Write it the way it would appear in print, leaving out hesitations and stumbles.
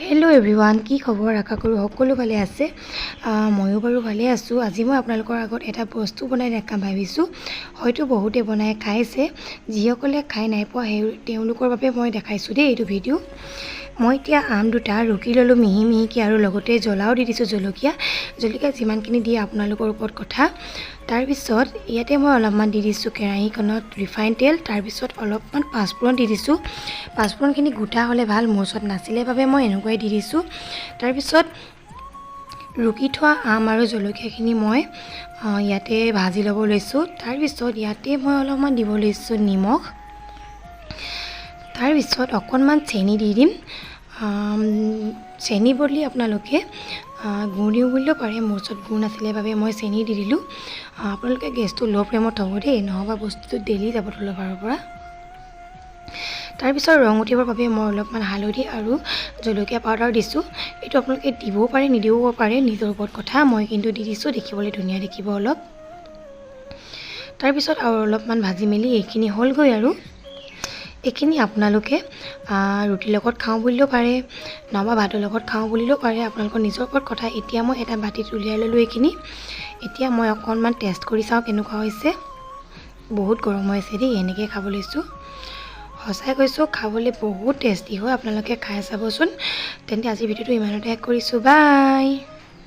Hello' everyone, কি খবৰ? আশা কৰোঁ সকলো ভালে আছে। ময়ো বাৰু ভালে আছোঁ। আজি মই আপোনালোকৰ আগত এটা বস্তু বনাই দেখা ভাবিছোঁ। হয়তো বহুতে বনাই খাইছে, যিসকলে খাই নাই পোৱা তেওঁলোকৰ বাবে মই দেখাইছোঁ দেই এইটো ভিডিঅ'। মই এতিয়া আম দুটা ৰুকি ল'লোঁ মিহি মিহিকৈ আৰু লগতে জ্বলাও দি দিছোঁ। জলকীয়া যিমানখিনি দিয়ে আপোনালোকৰ ওপৰত কথা। তাৰপিছত ইয়াতে মই অলপমান দি দিছোঁ কেৰাহীখনত ৰিফাইন তেল, তাৰপিছত অলপমান পাঁচফোৰণ দি দিছোঁ। পাঁচফোৰণখিনি গোটা হ'লে ভাল, মোৰ ওচৰত নাছিলে বাবে মই এনেকুৱাই দি দিছোঁ। তাৰপিছত ৰুকি থোৱা আম আৰু জলকীয়াখিনি মই ইয়াতে ভাজি ল'ব লৈছোঁ। তাৰপিছত ইয়াতে মই অলপমান দিব লৈছোঁ নিমখ। তাৰপিছত অকণমান চেনি দি দিম। চেনি বদলি আপোনালোকে গুড় দিওঁ বুলিও পাৰে, মোৰ ওচৰত গুড় নাছিলে বাবে মই চেনি দি দিলোঁ। আপোনালোকে গেছটো ল' ফ্লেমত থ'ব দেই, নহ'বা বস্তুটো দেলি যাব তলফালৰ পৰা। তাৰপিছত ৰং উঠিবৰ বাবে মই অলপমান হালধি আৰু জলকীয়া পাউডাৰ দিছোঁ। এইটো আপোনালোকে দিবও পাৰে নিদিবও পাৰে, নিজৰ ওপৰত কথা। মই কিন্তু দি দিছোঁ, দেখিবলৈ ধুনীয়া দেখিব অলপ। তাৰপিছত আৰু অলপমান ভাজি মেলি এইখিনি হ'লগৈ আৰু এইখিনি আপোনালোকে ৰুটিৰ লগত খাওঁ বুলিলেও পাৰে, নহবা ভাতৰ লগত খাওঁ বুলিলেও পাৰে, আপোনালোকৰ নিজৰ ওপৰত কথা। এতিয়া মই এটা বাতিত উলিয়াই ল'লোঁ এইখিনি। এতিয়া মই অকণমান টেষ্ট কৰি চাওঁ কেনেকুৱা হৈছে। বহুত গৰম হৈছে দেই, এনেকৈ খাব লৈছোঁ। সঁচাই কৈছোঁ, খাবলৈ বহুত টেষ্টি হয়, আপোনালোকে খাই চাবচোন। তেন্তে আজি ভিডিঅ'টো ইমানতে শেষ কৰিছোঁ, বাই।